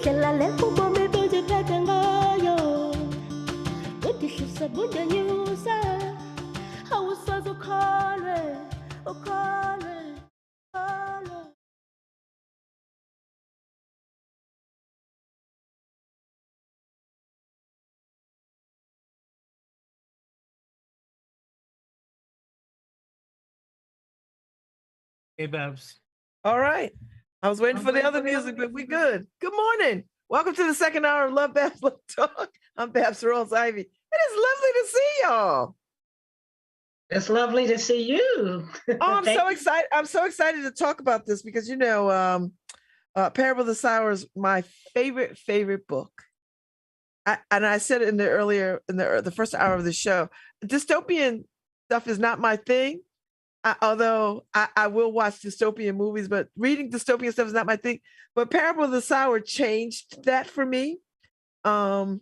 Hey, Babz. All right. I was waiting for the other music, but we good. Good morning. Welcome to the second hour of LoveBabz, LoveTalk. I'm Babz Rawls-Ivy. It is lovely to see y'all. It's lovely to see you. Oh, I'm so excited. I'm so excited to talk about this because, you know, Parable of the Sower is my favorite book. I said it in the first hour of the show, dystopian stuff is not my thing. Although I will watch dystopian movies, but reading dystopian stuff is not my thing. But Parable of the Sower changed that for me. And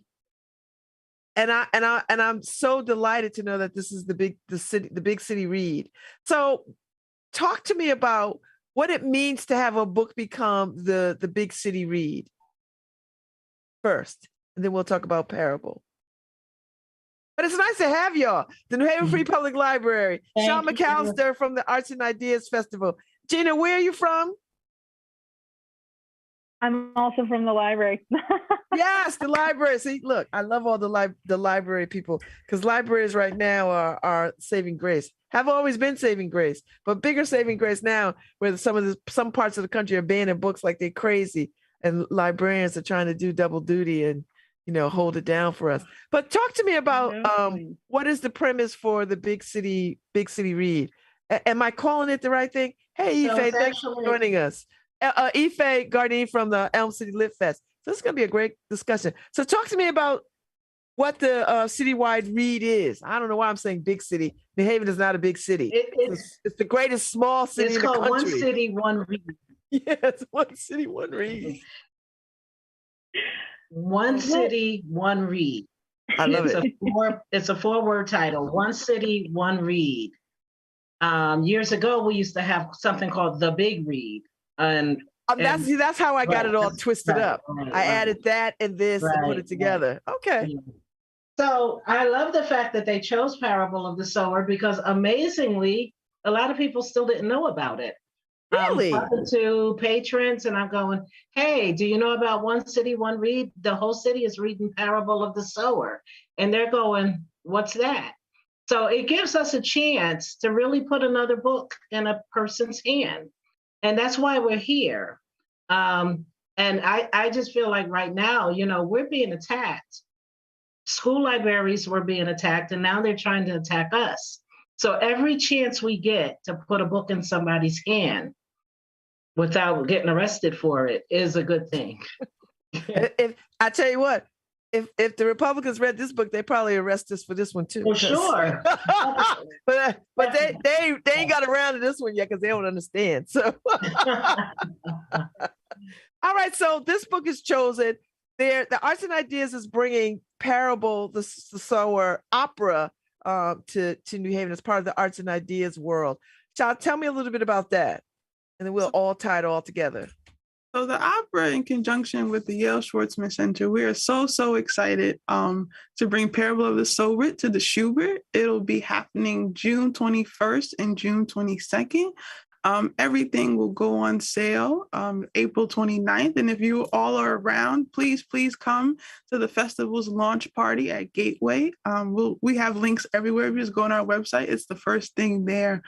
I'm so delighted to know that this is the big city read. So talk to me about what it means to have a book become the big city read first, and then we'll talk about Parable. But it's nice to have y'all. The New Haven Free Public Library. Sean McAlister from the Arts and Ideas Festival. Gina, where are you from? I'm also from the library. Yes, the library. See, look, I love all the library people because libraries right now are saving grace. Have always been saving grace, but bigger saving grace now, where some parts of the country are banning books like they're crazy, and librarians are trying to do double duty and hold it down for us. But talk to me about what is the premise for the big city read? Am I calling it the right thing? Hey, Ife, thanks for joining us. Ife Gardine from the Elm City Lit Fest. So this is going to be a great discussion. So talk to me about what the citywide read is. I don't know why I'm saying big city. New Haven is not a big city. It's the greatest small city in the country. It's called One City, One Read. Yes, One City, One Read. One City, One Read. I love it. It's a 4-word title. One City, One Read. Years ago, we used to have something called The Big Read. That's how I got it all twisted up. I added that and this and put it together. Okay. Yeah. So I love the fact that they chose Parable of the Sower because amazingly, a lot of people still didn't know about it. Really? I'm talking to patrons and I'm going, hey, do you know about One City, One Read? The whole city is reading Parable of the Sower. And they're going, what's that? So it gives us a chance to really put another book in a person's hand. And that's why we're here. And I just feel like right now, we're being attacked. School libraries were being attacked, and now they're trying to attack us. So every chance we get to put a book in somebody's hand without getting arrested for it is a good thing. I tell you what, if the Republicans read this book, they probably arrest us for this one too. For sure. but they ain't got around to this one yet because they don't understand. So all right, so this book is chosen. The Arts and Ideas is bringing Parable the Sower opera to New Haven as part of the Arts and Ideas world. Sean, tell me a little bit about that, and then we'll all tie it all together. So the opera, in conjunction with the Yale Schwartzman Center, we are so excited to bring Parable of the Sower to the Schubert. It'll be happening June 21st and June 22nd. Everything will go on sale April 29th. And if you all are around, please come to the festival's launch party at Gateway. We have links everywhere. If you just go on our website, it's the first thing there.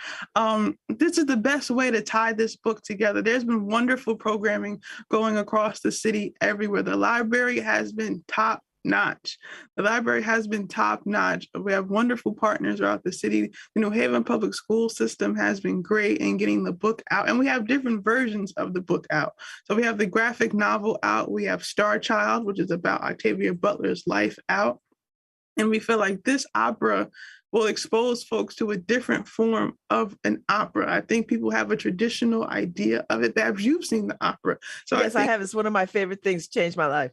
This is the best way to tie this book together. There's been wonderful programming going across the city everywhere. The library has been top notch. The library has been top notch. We have wonderful partners throughout the city. The New Haven public school system has been great in getting the book out, and we have different versions of the book out. So we have the graphic novel out. We have Star Child, which is about Octavia Butler's life, out. And we feel like this opera will expose folks to a different form of an opera. I think people have a traditional idea of it. Babz, you've seen the opera. So yes, I have. It's one of my favorite things, changed my life.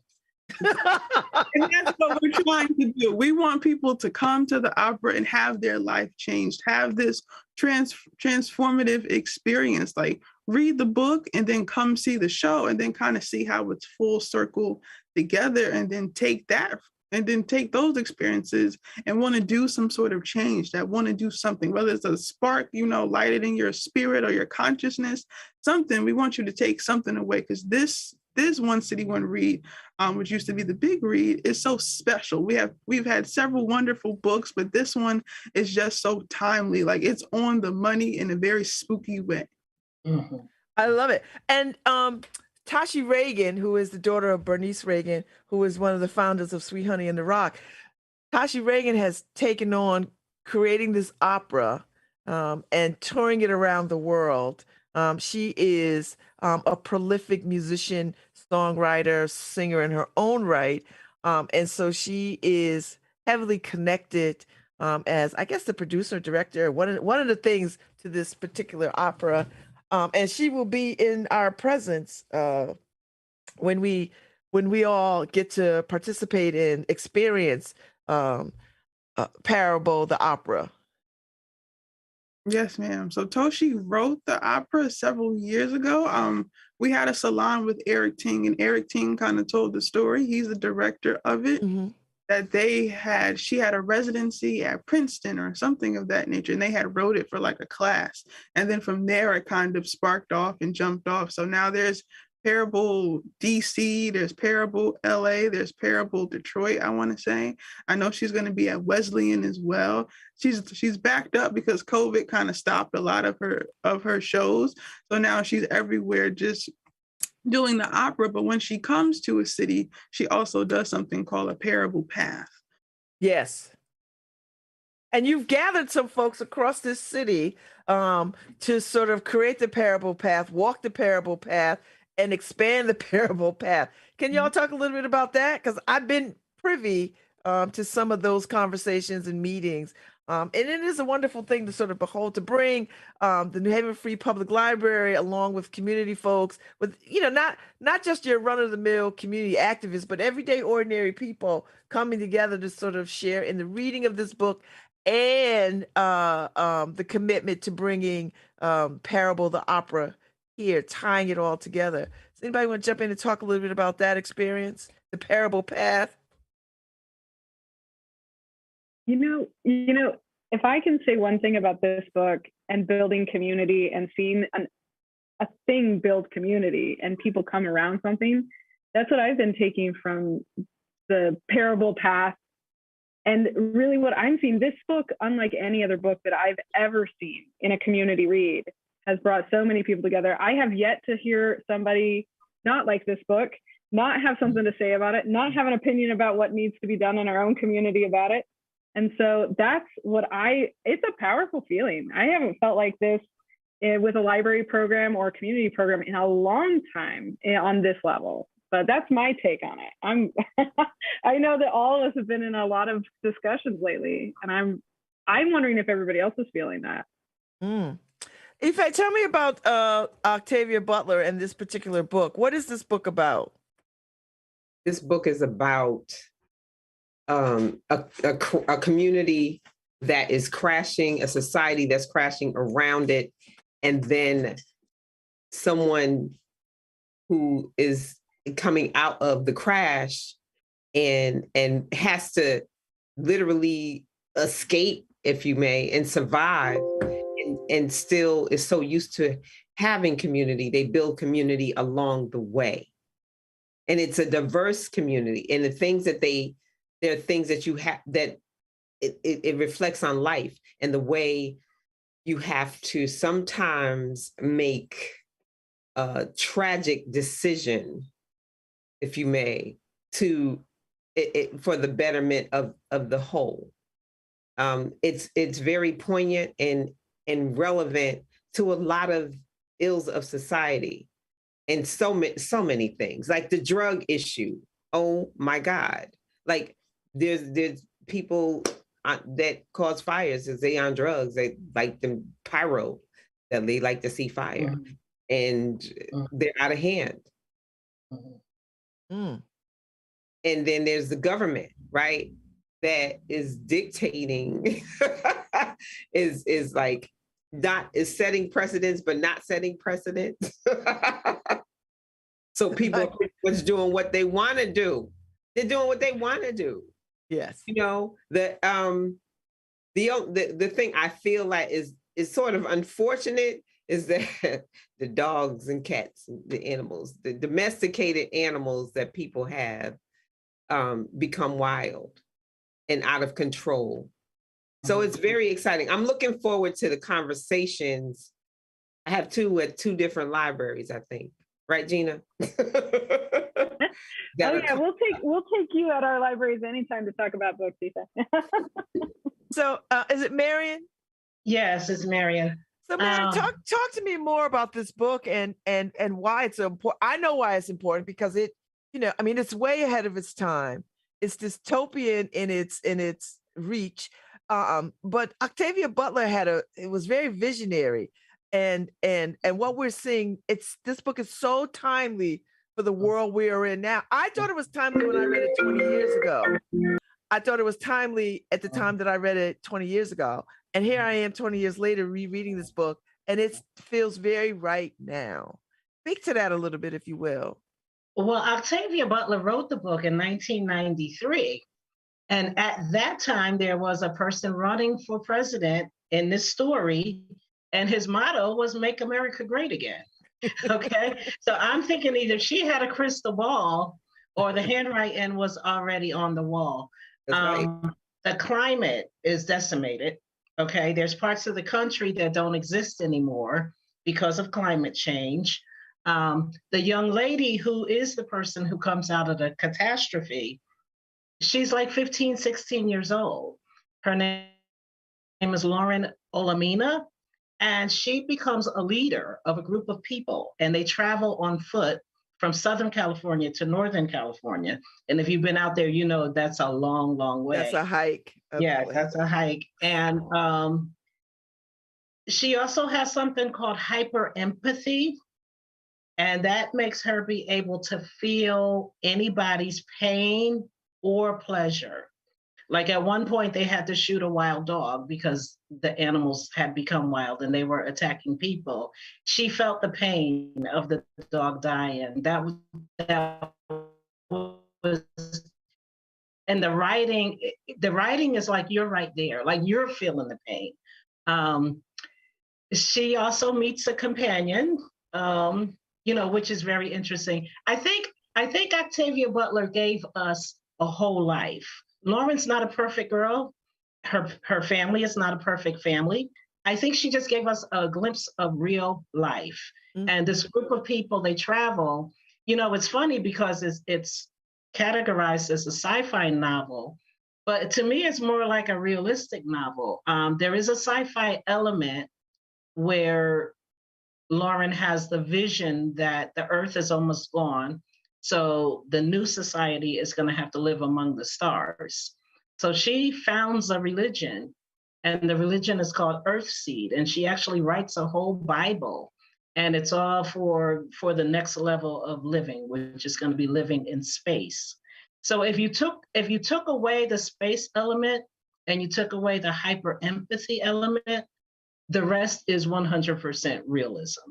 And that's what we're trying to do. We want people to come to the opera and have their life changed, have this transformative experience. Like read the book and then come see the show and then kind of see how it's full circle together and then take that and then take those experiences and want to do some sort of change, that want to do something, whether it's a spark, you know, lighted in your spirit or your consciousness, something. We want you to take something away because this One City, One Read, which used to be the big read, is so special. We've had several wonderful books, but this one is just so timely. Like it's on the money in a very spooky way. Mm-hmm. I love it. And Tashi Reagan, who is the daughter of Bernice Reagan, who is one of the founders of Sweet Honey in the Rock, Tashi Reagan has taken on creating this opera and touring it around the world. She is a prolific musician, songwriter, singer in her own right. And so she is heavily connected as, I guess, the producer, director, one of the things to this particular opera. And she will be in our presence when we all get to participate and experience Parable, the opera. Yes, ma'am. So Toshi wrote the opera several years ago. We had a salon with Eric Ting, and Eric Ting kind of told the story. He's the director of it. Mm-hmm. That she had a residency at Princeton or something of that nature, and they had wrote it for like a class. And then from there, it kind of sparked off and jumped off. So now there's Parable DC, there's Parable LA, there's Parable Detroit, I want to say. I know she's going to be at Wesleyan as well. She's backed up because COVID kind of stopped a lot of her shows. So now she's everywhere just doing the opera. But when she comes to a city, she also does something called a Parable Path. Yes. And you've gathered some folks across this city to sort of create the Parable Path, walk the Parable Path, and expand the Parable Path. Can y'all talk a little bit about that? Because I've been privy to some of those conversations and meetings. And it is a wonderful thing to sort of behold, to bring the New Haven Free Public Library along with community folks, with, you know, not just your run-of-the-mill community activists, but everyday ordinary people coming together to sort of share in the reading of this book and the commitment to bringing Parable, the opera, here, tying it all together. Does anybody want to jump in and talk a little bit about that experience, the Parable Path? You know, if I can say one thing about this book and building community and seeing a thing build community and people come around something, that's what I've been taking from the Parable Path. And really what I'm seeing, this book, unlike any other book that I've ever seen in a community read, has brought so many people together. I have yet to hear somebody not like this book, not have something to say about it, not have an opinion about what needs to be done in our own community about it. And so that's what it's a powerful feeling. I haven't felt like this with a library program or a community program in a long time on this level, but that's my take on it. I know that all of us have been in a lot of discussions lately, and I'm wondering if everybody else is feeling that. Ife, tell me about Octavia Butler and this particular book. What is this book about? This book is about a community that is crashing, a society that's crashing around it, and then someone who is coming out of the crash and has to literally escape, if you may, and survive. And still is so used to having community. They build community along the way. And it's a diverse community. And the things that there are things that you have, that it reflects on life and the way you have to sometimes make a tragic decision, if you may, for the betterment of the whole. It's very poignant and relevant to a lot of ills of society and so many things, like the drug issue. Oh my God. Like there's people that cause fires as they on drugs. They like them pyro, that they like to see fire, and they're out of hand. And then there's the government, right? That is dictating, is like is setting precedents, but not setting precedents. So people are pretty much doing what they want to do. They're doing what they want to do. Yes. You know, the thing I feel like is sort of unfortunate is that the dogs and cats, the animals, the domesticated animals that people have become wild and out of control. So it's very exciting. I'm looking forward to the conversations. I have two at two different libraries, I think. Right, Gina? Oh yeah, we'll take you at our libraries anytime to talk about books, Aoife. So is it Marian? Yes, it's Marian. So Marian, talk to me more about this book and why it's so important. I know why it's important because it, I mean, it's way ahead of its time. It's dystopian in its reach. But Octavia Butler it was very visionary. And what we're seeing, this book is so timely for the world we are in now. I thought it was timely when I read it 20 years ago. I thought it was timely at the time that I read it 20 years ago. And here I am 20 years later rereading this book, and it feels very right now. Speak to that a little bit, if you will. Well, Octavia Butler wrote the book in 1993. And at that time, there was a person running for president in this story, and his motto was "Make America Great Again." Okay. So I'm thinking either she had a crystal ball or the handwriting was already on the wall. Right. The climate is decimated. Okay. There's parts of the country that don't exist anymore because of climate change. The young lady who is the person who comes out of the catastrophe, she's like 15, 16 years old. Her name is Lauren Olamina. And she becomes a leader of a group of people, and they travel on foot from Southern California to Northern California. And if you've been out there, you know that's a long, long way. That's a hike. Yeah, that's a hike. And she also has something called hyper empathy, and that makes her be able to feel anybody's pain or pleasure. Like at one point, they had to shoot a wild dog because the animals had become wild and they were attacking people. She felt the pain of the dog dying. That was, and the writing is like you're right there, like you're feeling the pain. She also meets a companion, which is very interesting. I think Octavia Butler gave us a whole life. Lauren's not a perfect girl. Her family is not a perfect family. I think she just gave us a glimpse of real life. Mm-hmm. And this group of people, they travel. It's funny because it's categorized as a sci-fi novel, but to me, it's more like a realistic novel. There is a sci-fi element where Lauren has the vision that the Earth is almost gone. So the new society is going to have to live among the stars. So she founds a religion, and the religion is called Earthseed. And she actually writes a whole Bible, and it's all for the next level of living, which is going to be living in space. So if you took away the space element and you took away the hyper empathy element, the rest is 100% realism.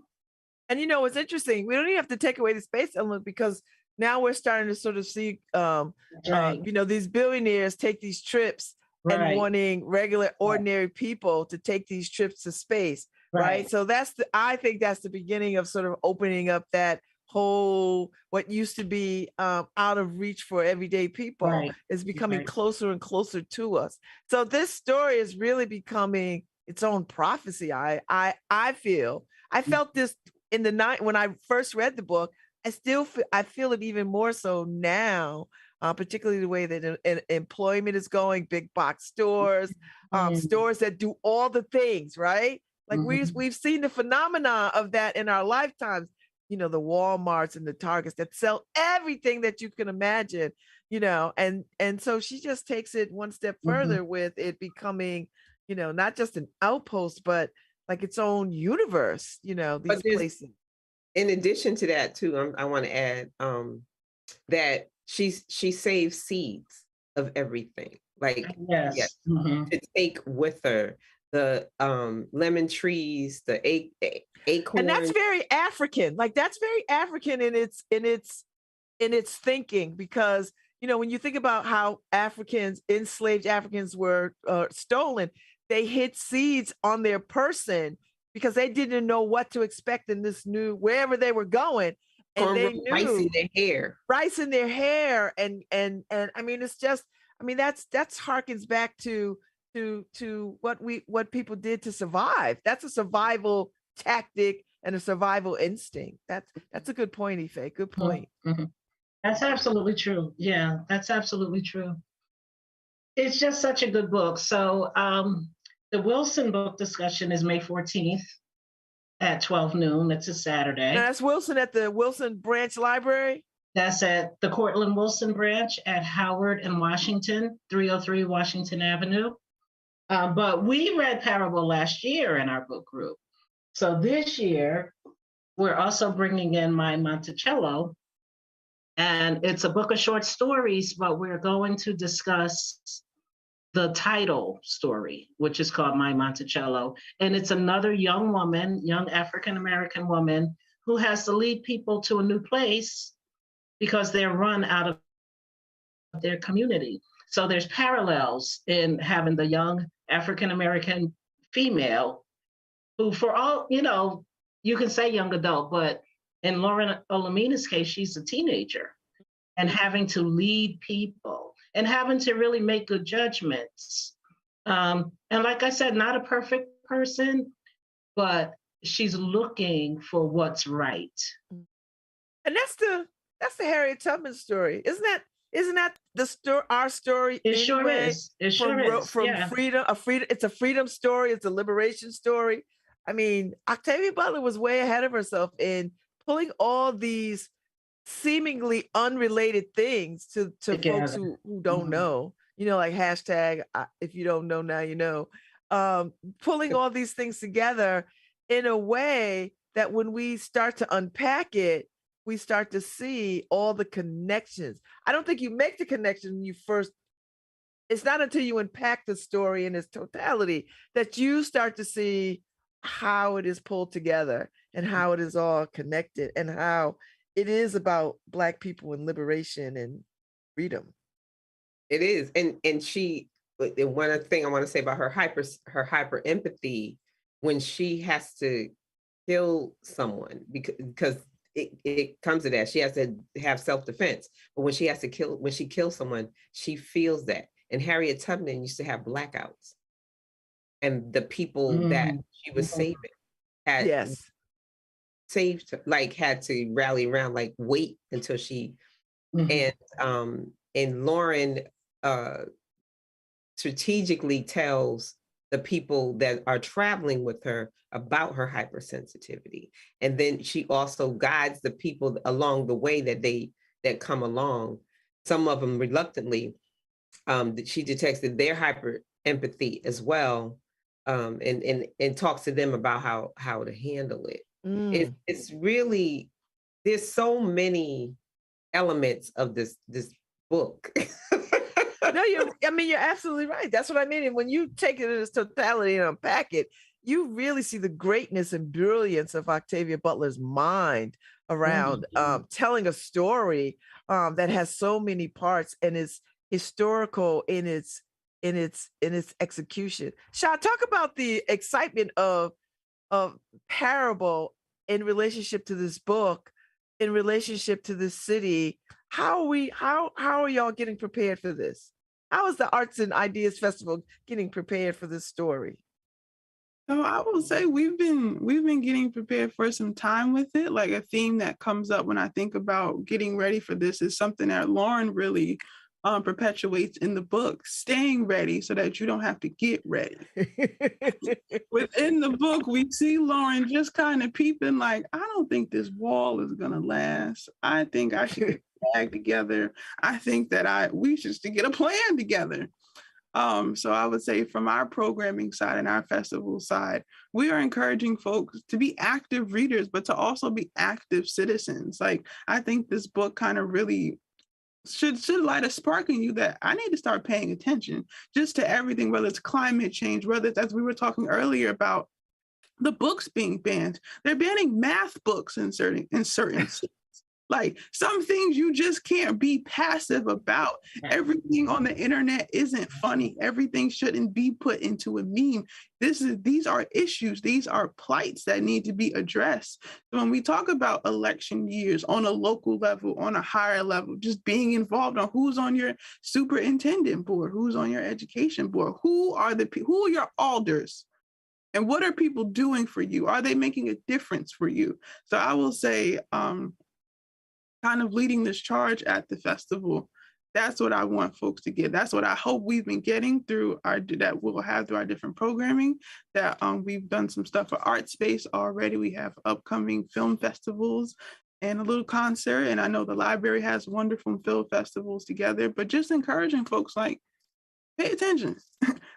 And what's interesting, we don't even have to take away the space element because now we're starting to sort of see, these billionaires take these trips and wanting regular, ordinary people to take these trips to space, right? So I think that's the beginning of sort of opening up that whole, what used to be out of reach for everyday people is becoming closer and closer to us. So this story is really becoming its own prophecy. I feel. I felt this in the night when I first read the book. I feel it even more so now, particularly the way that employment is going, big box stores, stores that do all the things, right? Like we've seen the phenomena of that in our lifetimes, the Walmarts and the Targets that sell everything that you can imagine, and so she just takes it one step further with it becoming, not just an outpost, but like its own universe, these places. In addition to that, too, I want to add that she saves seeds of everything. Like, Yes. to take with her the lemon trees, the acorns. And that's very African. Like that's very African in its thinking, because when you think about how enslaved Africans were stolen, they hid seeds on their person because they didn't know what to expect in this new wherever they were going, and they knew rice in their hair, and I mean it's just that's harkens back to what people did to survive. That's a survival tactic and a survival instinct. That's a good point, Ife. Good point. Mm-hmm. That's absolutely true. Yeah, that's absolutely true. It's just such a good book. So the Wilson book discussion is May 14th at 12 noon. It's a Saturday. Now that's Wilson at the Wilson Branch Library? That's at the Cortland Wilson Branch at Howard and Washington, 303 Washington Avenue. But we read Parable last year in our book group. So this year, we're also bringing in My Monticello. And it's a book of short stories, but we're going to discuss the title story, which is called My Monticello. And it's another young woman, young African-American woman, who has to lead people to a new place because they're run out of their community. So there's parallels in having the young African-American female who, for all, you can say young adult, but in Lauren Olamina's case, she's a teenager and having to lead people and having to really make good judgments. And like I said, not a perfect person, but she's looking for what's right. And that's the Harriet Tubman story. Isn't that the story? Our story. It sure is. It sure is. From freedom. It's a freedom story. It's a liberation story. I mean, Octavia Butler was way ahead of herself in pulling all these seemingly unrelated things to folks who don't know. Like hashtag if you don't know now you know. Pulling all these things together in a way that when we start to unpack it, we start to see all the connections. I don't think you make the connection when you first. It's not until you unpack the story in its totality that you start to see how it is pulled together and how it is all connected and how it is about Black people and liberation and freedom. It is. And she, one thing I want to say about her hyper empathy when she has to kill someone because it comes to that. She has to have self-defense. But when she kills someone, she feels that. And Harriet Tubman used to have blackouts. And the people that she was saving had saved her, like had to rally around, like wait until she and Lauren strategically tells the people that are traveling with her about her hypersensitivity. And then she also guides the people along the way that come along, some of them reluctantly. She detects that they're hyper empathy as well. And talks to them about how to handle it. It's really, there's so many elements of this book. No, you're absolutely right. That's what I mean. And when you take it in its totality and unpack it, you really see the greatness and brilliance of Octavia Butler's mind around telling a story that has so many parts and is historical in its execution. Sha, talk about the excitement of Parable in relationship to this book, in relationship to this city. How are y'all getting prepared for this? How is the Arts and Ideas Festival getting prepared for this story? So I will say we've been getting prepared for some time with it. Like a theme that comes up when I think about getting ready for this is something that Lauren really perpetuates in the book, staying ready so that you don't have to get ready. Within the book, we see Lauren just kind of peeping like, I don't think this wall is going to last. I think I should get bag together. I think that we should get a plan together. So I would say from our programming side and our festival side, we are encouraging folks to be active readers, but to also be active citizens. Like, I think this book kind of really should light a spark in you that I need to start paying attention just to everything, whether it's climate change, whether it's, as we were talking earlier about the books being banned. They're banning math books in certain cities. Like, some things you just can't be passive about. Everything on the internet isn't funny. Everything shouldn't be put into a meme. These are issues. These are plights that need to be addressed. So when we talk about election years on a local level, on a higher level, just being involved on who's on your superintendent board, who's on your education board, who are your alders? And what are people doing for you? Are they making a difference for you? So I will say, kind of leading this charge at the festival, that's what I want folks to get. That's what I hope we've been getting through that we'll have through our different programming, that we've done some stuff for Art Space already. We have upcoming film festivals and a little concert. And I know the library has wonderful film festivals together, but just encouraging folks, like, pay attention,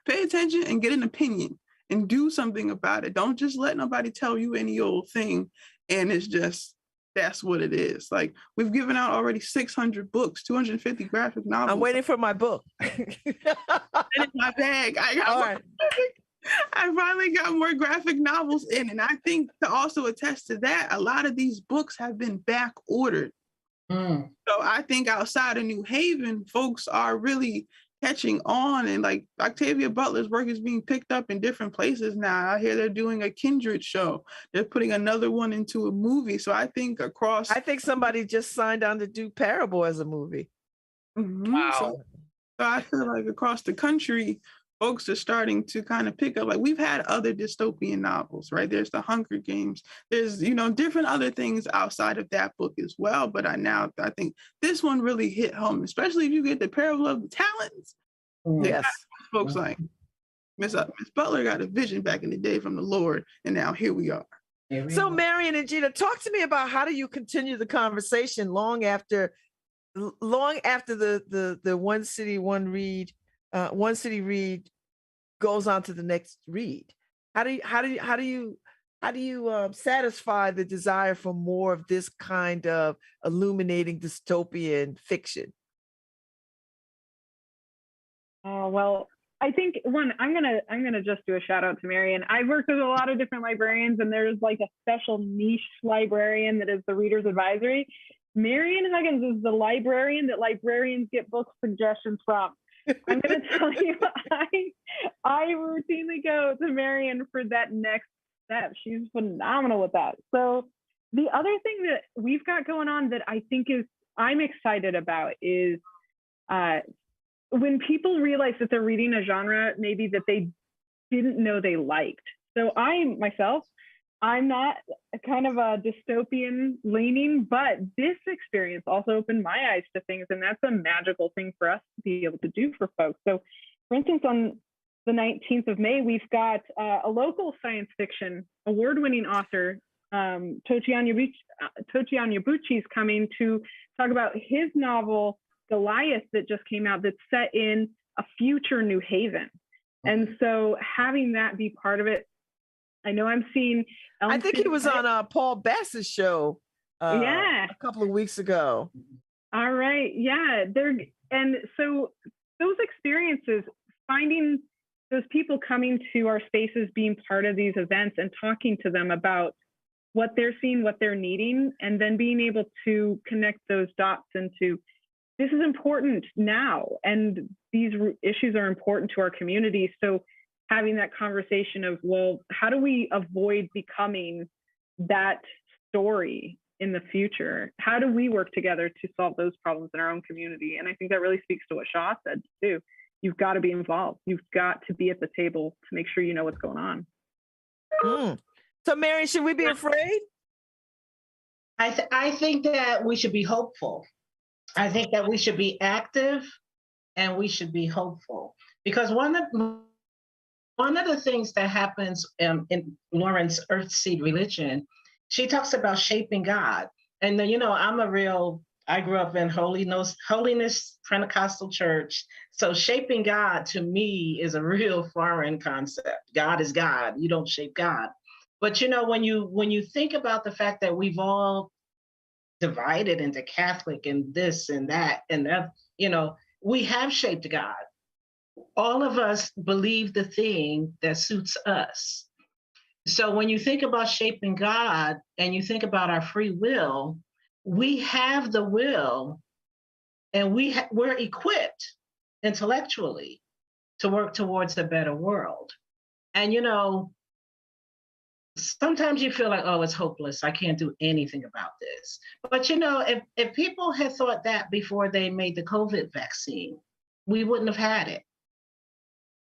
pay attention and get an opinion and do something about it. Don't just let nobody tell you any old thing. And it's just, that's what it is. Like, we've given out already 600 books, 250 graphic novels. I'm waiting for my book. In my bag. I finally got more graphic novels in. And I think, to also attest to that, a lot of these books have been back ordered. So I think outside of New Haven, folks are really catching on, and like Octavia Butler's work is being picked up in different places now. I hear they're doing a Kindred show. They're putting another one into a movie. So I think somebody just signed on to do Parable as a movie. Wow. So I feel like across the country, folks are starting to kind of pick up. Like, we've had other dystopian novels, right? There's the Hunger Games. There's, different other things outside of that book as well. But I think this one really hit home, especially if you get the Parable of the Talents. Yes. Folks like Miss Butler got a vision back in the day from the Lord, and now here we are. So Marian and Gina, talk to me about, how do you continue the conversation long after the One City Read goes on to the next read? How do you satisfy the desire for more of this kind of illuminating dystopian fiction? Well, I think I'm gonna just do a shout out to Marian. I've worked with a lot of different librarians, and there's like a special niche librarian that is the Reader's Advisory. Marian Huggins is the librarian that librarians get book suggestions from. I'm going to tell you, I routinely go to Marian for that next step. She's phenomenal with that. So the other thing that we've got going on that I think I'm excited about is when people realize that they're reading a genre maybe that they didn't know they liked. So I'm not kind of a dystopian leaning, but this experience also opened my eyes to things, and that's a magical thing for us to be able to do for folks. So, for instance, on the 19th of May, we've got a local science fiction award-winning author, Tochi Onyebuchi, is coming to talk about his novel, Goliath, that just came out, that's set in a future New Haven. And so having that be part of it, I know I'm seeing. I think he was on Paul Bass's show a couple of weeks ago. All right. Yeah. And so those experiences, finding those people coming to our spaces, being part of these events and talking to them about what they're seeing, what they're needing, and then being able to connect those dots into, this is important now, and these issues are important to our community. So having that conversation of, well, how do we avoid becoming that story in the future? How do we work together to solve those problems in our own community? And I think that really speaks to what Shaw said too. You've got to be involved. You've got to be at the table to make sure you know what's going on. So Mary, should we be afraid? I think that we should be hopeful. I think that we should be active and we should be hopeful, because one of the things that happens in Lauren's Earthseed Religion, she talks about shaping God. And I grew up in holiness Pentecostal church. So shaping God to me is a real foreign concept. God is God. You don't shape God. But when you think about the fact that we've all divided into Catholic and this and that and that. You know, we have shaped God. All of us believe the thing that suits us. So when you think about shaping God and you think about our free will, we have the will and we're equipped intellectually to work towards a better world. And, you know, sometimes you feel like, oh, it's hopeless. I can't do anything about this. But, you know, if people had thought that before they made the COVID vaccine, we wouldn't have had it.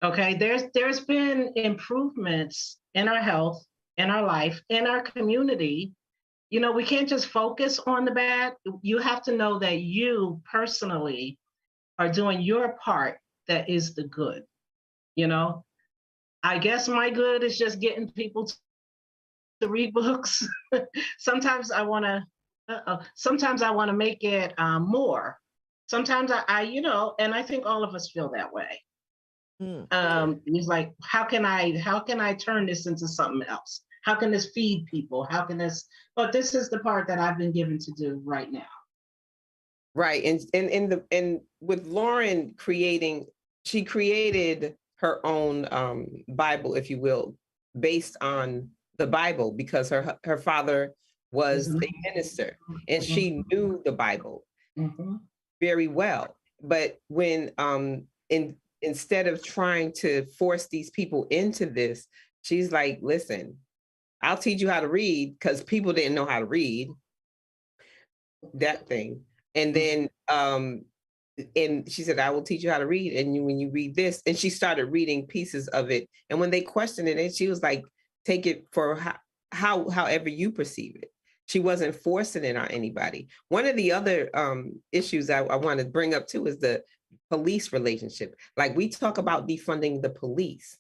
Okay, there's been improvements in our health, in our life, in our community. You know, we can't just focus on the bad. You have to know that you personally are doing your part that is the good. You know, I guess my good is just getting people to read books. Sometimes I want to make it more. Sometimes I, you know, and I think all of us feel that way. It's like, how can I turn this into something else? How can this feed people? How can this, but this is the part that I've been given to do right now. Right. And with Lauren she created her own Bible, if you will, based on the Bible, because her father was a minister and she knew the Bible very well. But when instead of trying to force these people into this, she's like, listen, I'll teach you how to read, because people didn't know how to read that thing. And then and she said, I will teach you how to read. And when you read this, and she started reading pieces of it. And when they questioned it, and she was like, take it for however you perceive it. She wasn't forcing it on anybody. One of the other issues I want to bring up too is the police relationship. Like, we talk about defunding the police,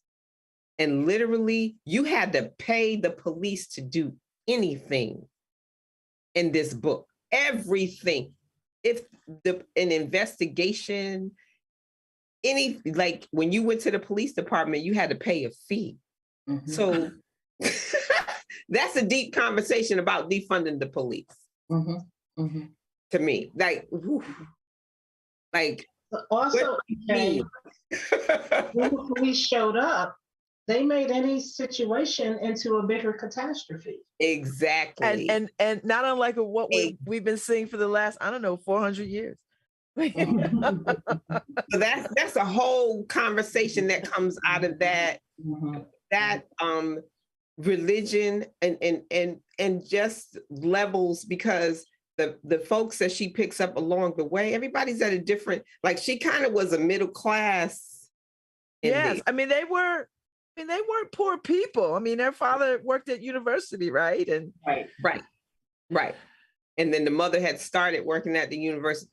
and literally you had to pay the police to do anything in this book, everything. If an investigation, like when you went to the police department, you had to pay a fee. So that's a deep conversation about defunding the police. To me, like, also, when the police showed up, they made any situation into a bigger catastrophe. Exactly. And not unlike what we've been seeing for the last, 400 years. So that's a whole conversation that comes out of that religion and just levels, because the folks that she picks up along the way, everybody's at a different, like, she kind of was a middle class. Yes, they weren't poor people. Their father worked at university, right? And right. And then the mother had started working at the university,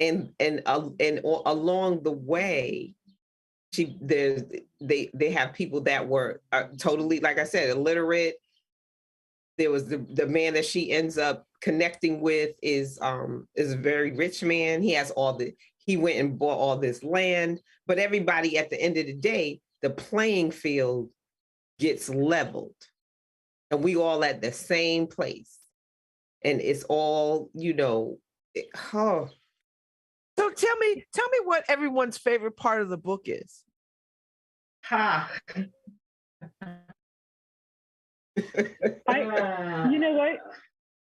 and along the way, they have people that were totally, like I said, illiterate. There was the man that she ends up connecting with is a very rich man. He went and bought all this land, but everybody at the end of the day, the playing field gets leveled, and we all at the same place, and it's all, So tell me what everyone's favorite part of the book is. You know what?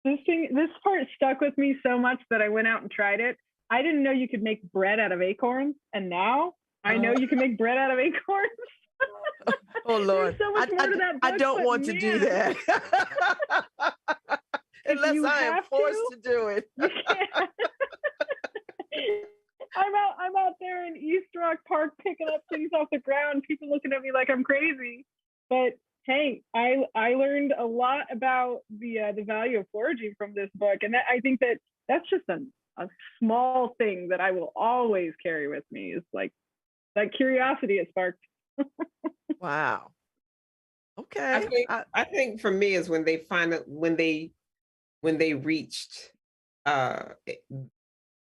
This part stuck with me so much that I went out and tried it. I didn't know you could make bread out of acorns, and now I know you can make bread out of acorns. Oh Lord, so much more to that book, I don't want to do that. Unless I am forced to do it. I'm out there in East Rock Park picking up things off the ground, people looking at me like I'm crazy. But hey, I learned a lot about the value of foraging from this book, and I think that's just a small thing that I will always carry with me, is like that curiosity it sparked. Wow. Okay. I think for me is when they reached the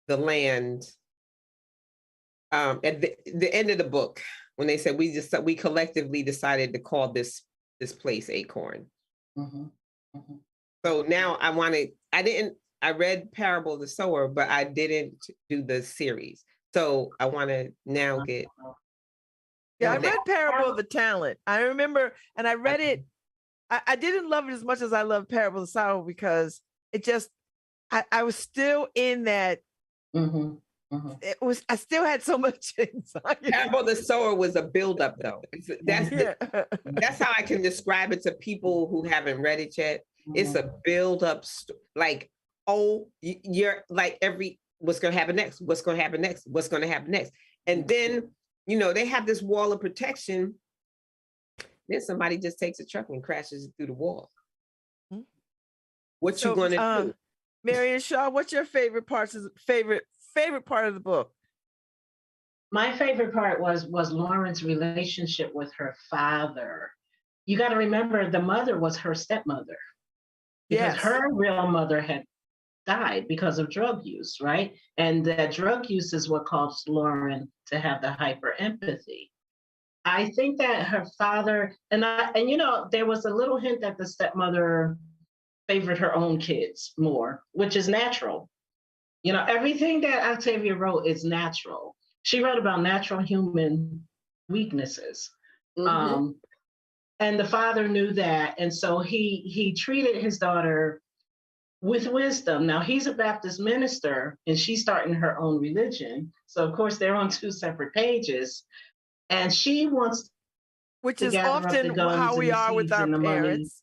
land at the end of the book, when they said we collectively decided to call this place Acorn. So now I I read Parable of the Sower, but I didn't do the series. So I want to now get. Yeah, I read Parable of the Talent. I remember, and I read it. I didn't love it as much as I love Parable of the Sower because it just, I was still in that. It was, I still had so much anxiety. Parable of the Sower was a buildup, though. That's how I can describe it to people who haven't read it yet. It's a buildup, like, oh, you're like what's going to happen next? What's going to happen next? What's going to happen next? And then, you know, they have this wall of protection. Then somebody just takes a truck and crashes through the wall. What you going to do? Marian Shaw, what's your favorite part of the book? My favorite part was Lauren's relationship with her father. You got to remember, the mother was her stepmother because her real mother had died because of drug use, right? And that drug use is what caused Lauren to have the hyper empathy. I think that her father, and you know, there was a little hint that the stepmother favored her own kids more, which is natural. You know, everything that Octavia wrote is natural. She wrote about natural human weaknesses. And the father knew that. And so he treated his daughter with wisdom. Now, he's a Baptist minister and she's starting her own religion. So, of course, they're on two separate pages. And she wants, which is often how we are with our parents.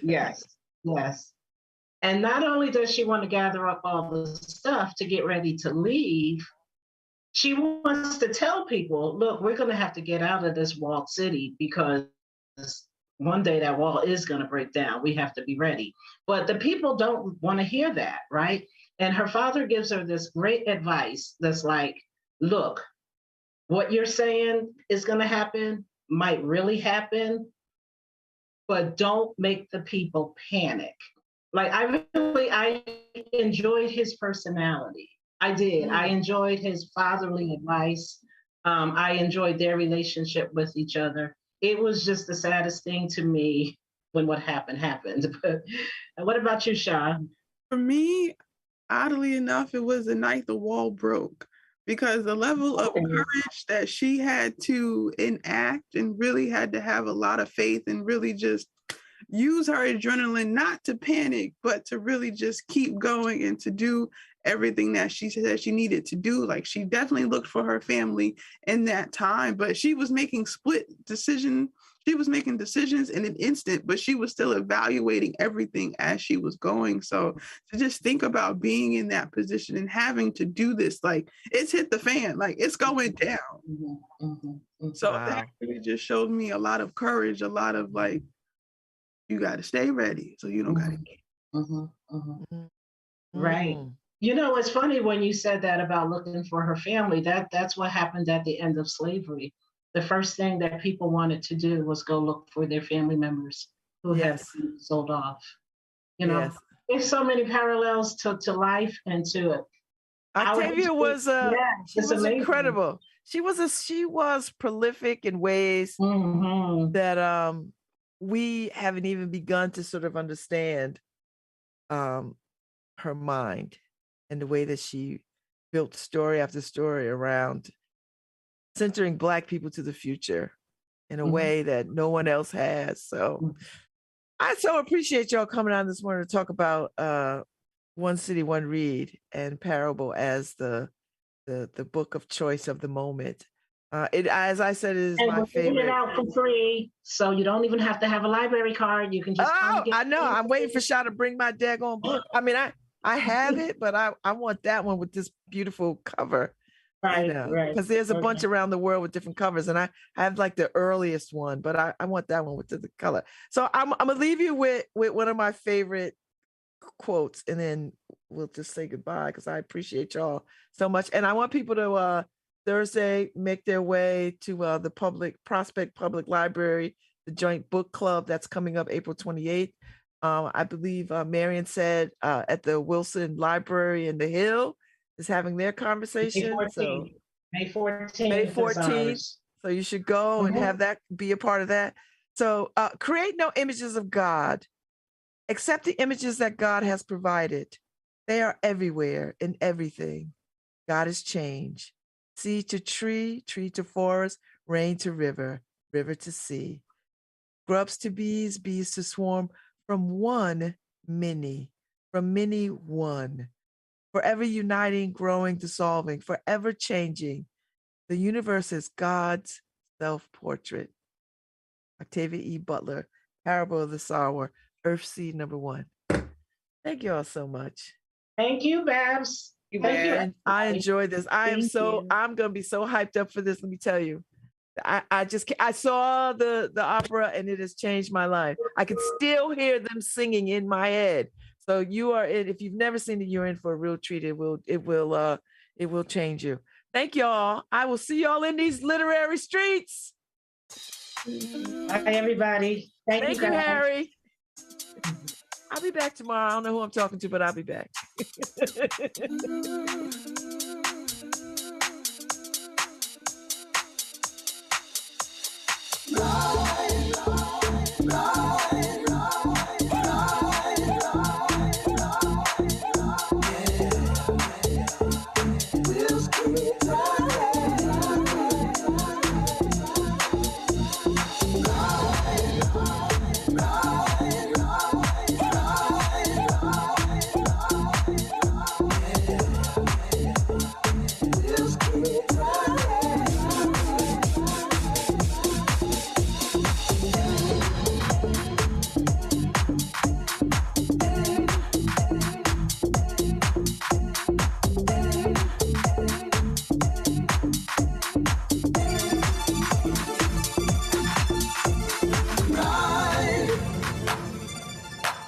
Yes. And not only does she want to gather up all the stuff to get ready to leave, she wants to tell people, look, we're going to have to get out of this walled city because one day that wall is going to break down. We have to be ready. But the people don't want to hear that, right? And her father gives her this great advice that's like, look, what you're saying is going to happen might really happen, but don't make the people panic. Like, I enjoyed his personality. I did. I enjoyed his fatherly advice. I enjoyed their relationship with each other. It was just the saddest thing to me when what happened. But what about you, Shah? For me, oddly enough, it was the night the wall broke, because the level of courage that she had to enact and really had to have a lot of faith and really just use her adrenaline, not to panic, but to really just keep going and to do everything that she said she needed to do. Like, she definitely looked for her family in that time, but she was making decisions in an instant, but she was still evaluating everything as she was going. So to just think about being in that position and having to do this, like, it's hit the fan, like, it's going down. So that really just showed me a lot of courage, a lot of, like, you got to stay ready so you don't got to get. Right. You know, it's funny when you said that about looking for her family. That's what happened at the end of slavery. The first thing that people wanted to do was go look for their family members who had been sold off. You know, there's so many parallels to life and to it. Octavia was incredible. She was prolific in ways that we haven't even begun to sort of understand her mind and the way that she built story after story around centering Black people to the future in a way that no one else has. So I so appreciate y'all coming on this morning to talk about One City, One Read and Parable as the book of choice of the moment. It, as I said, is my favorite. Giving it out for free, so you don't even have to have a library card. You can just. I know. I'm waiting for Shaw to bring my daggone book. I mean, I have it, but I want that one with this beautiful cover. Right. Because there's a bunch around the world with different covers, and I have like the earliest one, but I want that one with the color. So I'm gonna leave you with one of my favorite quotes, and then we'll just say goodbye because I appreciate y'all so much, and I want people to Thursday make their way to the Prospect Public Library, the joint book club that's coming up April 28th. I believe Marian said at the Wilson Library in the Hill is having their conversation. May 14th. May 14th. So you should go and have that, be a part of that. So create no images of God, except the images that God has provided. They are everywhere in everything. God is change. Sea to tree, tree to forest, rain to river, river to sea. Grubs to bees, bees to swarm, from one, many, from many, one. Forever uniting, growing, dissolving, forever changing. The universe is God's self-portrait. Octavia E. Butler, Parable of the Sower, Earth Seed number 1. Thank you all so much. Thank you, Babz. Thank you. And I enjoyed this. I'm you. going to be so hyped up for this. Let me tell you. I saw the opera and it has changed my life. I can still hear them singing in my head. So you are in, if you've never seen it, you're in for a real treat. It will change you. Thank y'all. I will see y'all in these literary streets. Bye, everybody. Thank you, Harry. I'll be back tomorrow. I don't know who I'm talking to, but I'll be back.